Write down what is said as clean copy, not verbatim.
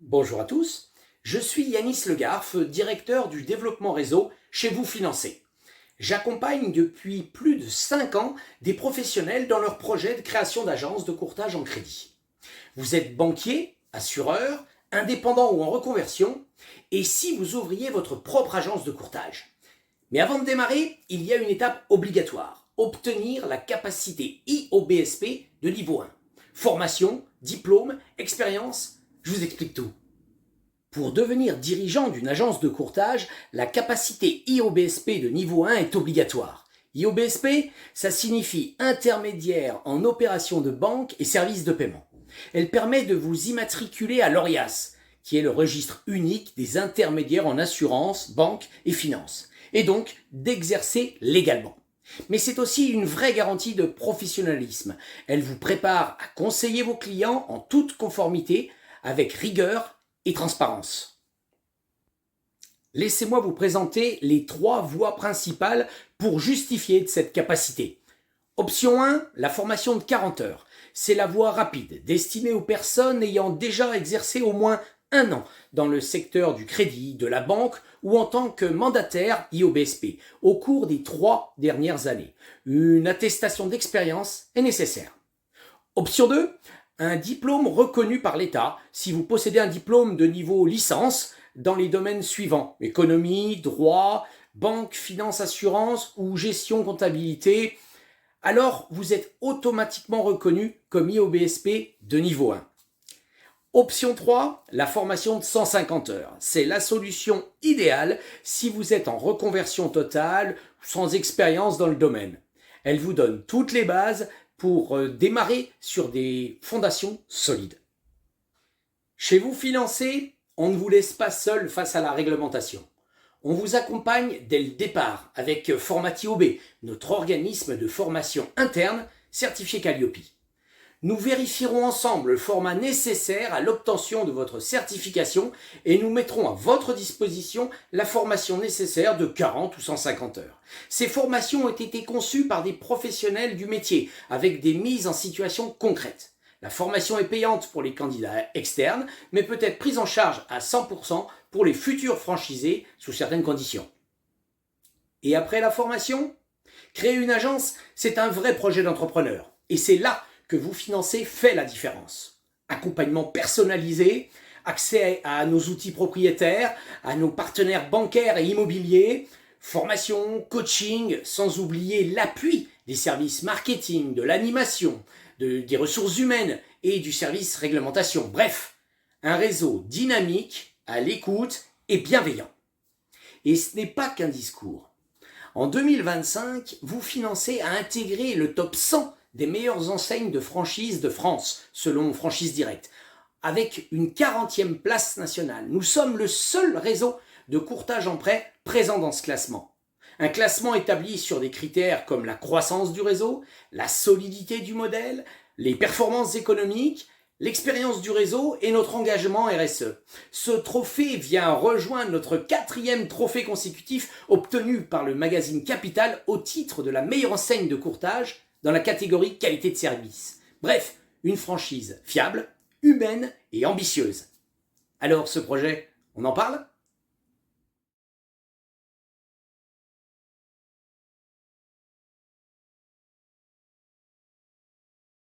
Bonjour à tous, je suis Yanis Legarf, directeur du développement réseau chez Vous Financer. J'accompagne depuis plus de 5 ans des professionnels dans leurs projets de création d'agences de courtage en crédit. Vous êtes banquier, assureur, indépendant ou en reconversion, et si vous ouvriez votre propre agence de courtage. Mais avant de démarrer, il y a une étape obligatoire, obtenir la capacité IOBSP de niveau 1. Formation, diplôme, expérience, je vous explique tout. Pour devenir dirigeant d'une agence de courtage, la capacité IOBSP de niveau 1 est obligatoire. IOBSP, ça signifie intermédiaire en opérations de banque et services de paiement. Elle permet de vous immatriculer à l'ORIAS, qui est le registre unique des intermédiaires en assurance, banque et finance, et donc d'exercer légalement. Mais c'est aussi une vraie garantie de professionnalisme. Elle vous prépare à conseiller vos clients en toute conformité, avec rigueur et transparence. Laissez-moi vous présenter les 3 voies principales pour justifier de cette capacité. Option 1, la formation de 40 heures. C'est la voie rapide, destinée aux personnes ayant déjà exercé au moins 1 an dans le secteur du crédit, de la banque ou en tant que mandataire IOBSP au cours des 3 dernières années. Une attestation d'expérience est nécessaire. Option 2, un diplôme reconnu par l'État si vous possédez un diplôme de niveau licence dans les domaines suivants: économie, droit, banque, finance, assurance ou gestion, comptabilité. Alors vous êtes automatiquement reconnu comme IOBSP de niveau 1. Option 3, la formation de 150 heures. C'est la solution idéale si vous êtes en reconversion totale ou sans expérience dans le domaine. Elle vous donne toutes les bases pour démarrer sur des fondations solides. Chez Vous Financer, on ne vous laisse pas seul face à la réglementation. On vous accompagne dès le départ avec Formati OB, notre organisme de formation interne certifié Calliope. Nous vérifierons ensemble le format nécessaire à l'obtention de votre certification et nous mettrons à votre disposition la formation nécessaire de 40 ou 150 heures. Ces formations ont été conçues par des professionnels du métier avec des mises en situation concrètes. La formation est payante pour les candidats externes, mais peut être prise en charge à 100% pour les futurs franchisés sous certaines conditions. Et après la formation, créer une agence, c'est un vrai projet d'entrepreneur. Et c'est là que Vous Financer fait la différence. Accompagnement personnalisé, accès à nos outils propriétaires, à nos partenaires bancaires et immobiliers, formation, coaching, sans oublier l'appui des services marketing, de l'animation, des ressources humaines et du service réglementation. Bref, un réseau dynamique, à l'écoute et bienveillant. Et ce n'est pas qu'un discours. En 2025, Vous Financer a intégré le top 100 des meilleures enseignes de franchise de France, selon Franchise Direct, avec une 40e place nationale. Nous sommes le seul réseau de courtage en prêt présent dans ce classement. Un classement établi sur des critères comme la croissance du réseau, la solidité du modèle, les performances économiques, l'expérience du réseau et notre engagement RSE. Ce trophée vient rejoindre notre 4e trophée consécutif obtenu par le magazine Capital au titre de la meilleure enseigne de courtage dans la catégorie qualité de service. Bref, une franchise fiable, humaine et ambitieuse. Alors ce projet, on en parle ?